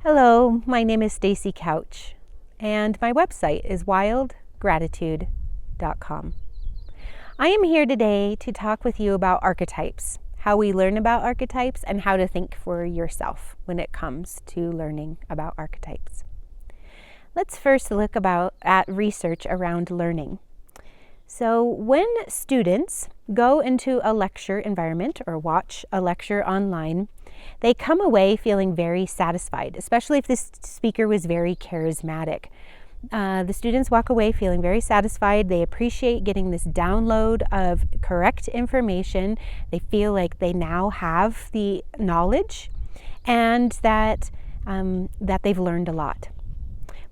Hello, my name is Stacey Couch, and my website is wildgratitude.com. I am here today to talk with you about archetypes, how we learn about archetypes, and how to think for yourself when it comes to learning about archetypes. Let's first look at research around learning. So when students go into a lecture environment or watch a lecture online, they come away feeling very satisfied, especially if this speaker was very charismatic. The students walk away feeling very satisfied. They appreciate getting this download of correct information. They feel like they now have the knowledge and that they've learned a lot.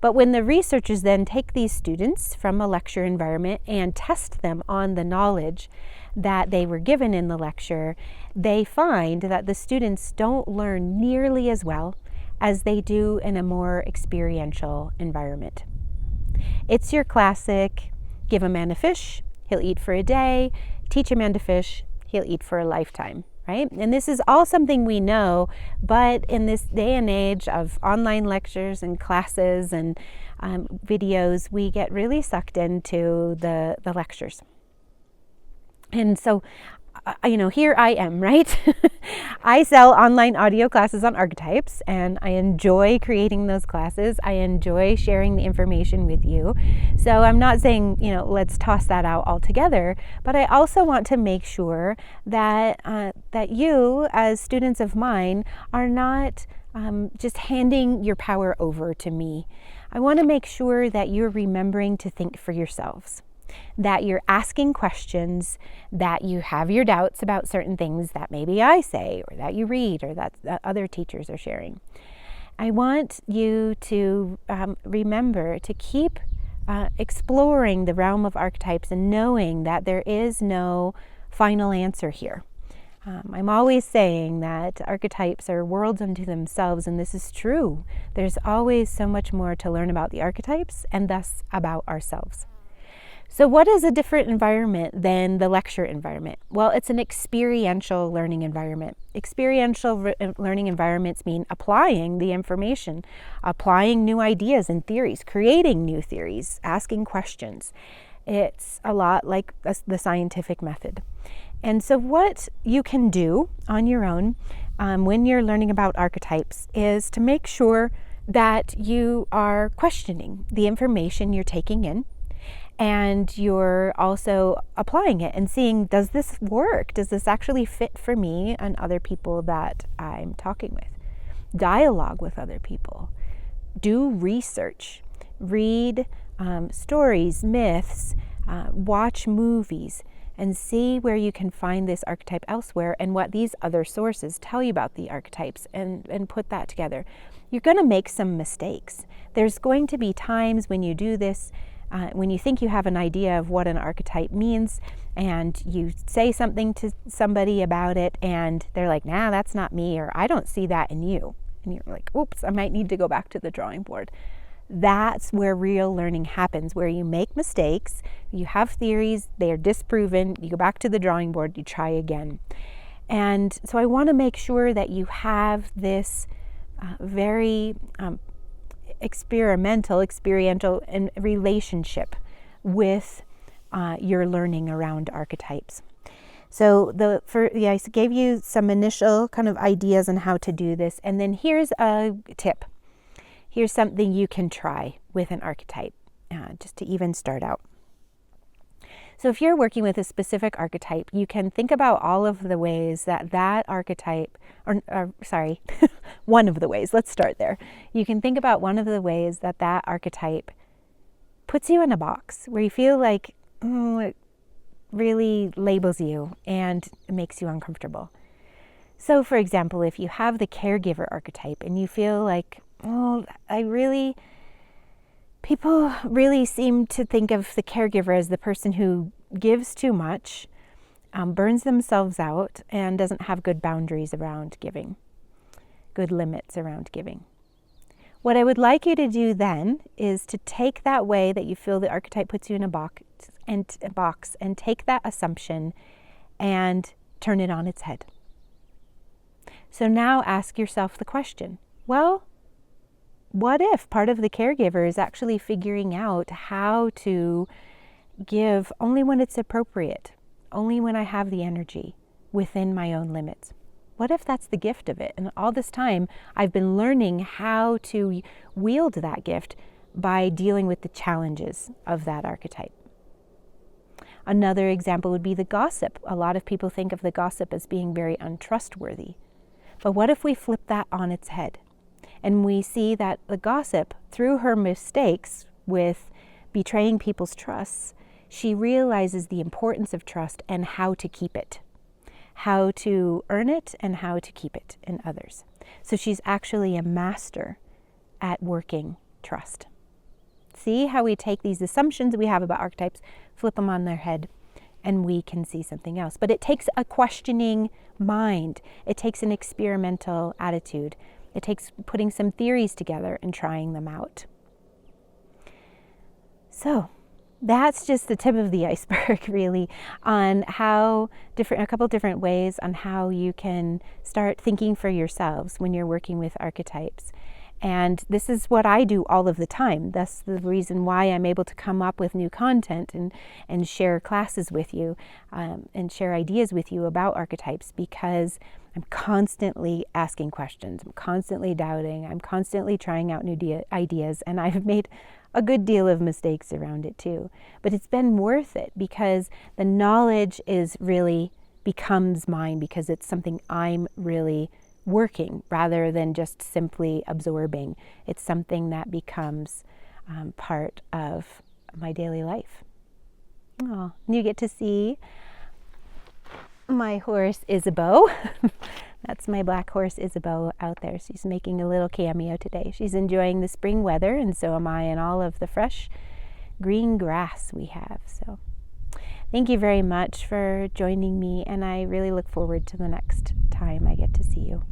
But when the researchers then take these students from a lecture environment and test them on the knowledge that they were given in the lecture, they find that the students don't learn nearly as well as they do in a more experiential environment. It's your classic, give a man a fish, he'll eat for a day, teach a man to fish, he'll eat for a lifetime. Right? And this is all something we know, but in this day and age of online lectures and classes and videos, we get really sucked into the lectures. And so, here I am, right? I sell online audio classes on archetypes, and I enjoy creating those classes. I enjoy sharing the information with you. So I'm not saying, let's toss that out altogether, but I also want to make sure that that you, as students of mine, are not just handing your power over to me. I want to make sure that you're remembering to think for yourselves, that you're asking questions, that you have your doubts about certain things that maybe I say or that you read or that other teachers are sharing. I want you to remember to keep exploring the realm of archetypes and knowing that there is no final answer here. I'm always saying that archetypes are worlds unto themselves, and this is true. There's always so much more to learn about the archetypes and thus about ourselves. So what is a different environment than the lecture environment? Well, it's an experiential learning environment. Experiential learning environments mean applying the information, applying new ideas and theories, creating new theories, asking questions. It's a lot like the scientific method. And so what you can do on your own when you're learning about archetypes is to make sure that you are questioning the information you're taking in, and you're also applying it and seeing, does this work? Does this actually fit for me and other people that I'm talking with? Dialogue with other people. Do research. Read stories, myths, watch movies, and see where you can find this archetype elsewhere and what these other sources tell you about the archetypes, and put that together. You're going to make some mistakes. There's going to be times when you do this, when you think you have an idea of what an archetype means, and you say something to somebody about it, and they're like, nah, that's not me, or I don't see that in you. And you're like, oops, I might need to go back to the drawing board. That's where real learning happens, where you make mistakes, you have theories, they are disproven, you go back to the drawing board, you try again. And so I want to make sure that you have this very experiential and relationship with your learning around archetypes. So I gave you some initial kind of ideas on how to do this, and then here's a tip. Here's something you can try with an archetype, just to even start out. So if you're working with a specific archetype, you can think about all of the ways that archetype, one of the ways, let's start there. You can think about one of the ways that archetype puts you in a box where you feel like, it really labels you and makes you uncomfortable. So for example, if you have the caregiver archetype and you feel like, people really seem to think of the caregiver as the person who gives too much, burns themselves out, and doesn't have good boundaries around giving, good limits around giving. What I would like you to do then is to take that way that you feel the archetype puts you in a box and take that assumption and turn it on its head. So now ask yourself the question, well, What if part of the caregiver is actually figuring out how to give only when it's appropriate, only when I have the energy within my own limits? What if that's the gift of it? And all this time, I've been learning how to wield that gift by dealing with the challenges of that archetype. Another example would be the gossip. A lot of people think of the gossip as being very untrustworthy. But what if we flip that on its head? And we see that the gossip, through her mistakes with betraying people's trusts, she realizes the importance of trust and how to keep it, how to earn it and how to keep it in others. So she's actually a master at working trust. See how we take these assumptions we have about archetypes, flip them on their head, and we can see something else. But it takes a questioning mind. It takes an experimental attitude. It takes putting some theories together and trying them out. So that's just the tip of the iceberg, really, on how a couple different ways on how you can start thinking for yourselves when you're working with archetypes. And this is what I do all of the time. That's the reason why I'm able to come up with new content and share classes with you and share ideas with you about archetypes, because I'm constantly asking questions. I'm constantly doubting. I'm constantly trying out new ideas. And I've made a good deal of mistakes around it too. But it's been worth it because the knowledge is really becomes mine because it's something I'm really working rather than just simply absorbing. It's something that becomes part of my daily life. Oh, and you get to see my horse Isabeau. That's my black horse Isabeau out there. She's making a little cameo today. She's enjoying the spring weather, and so am I, and all of the fresh green grass we have. So thank you very much for joining me, and I really look forward to the next time I get to see you.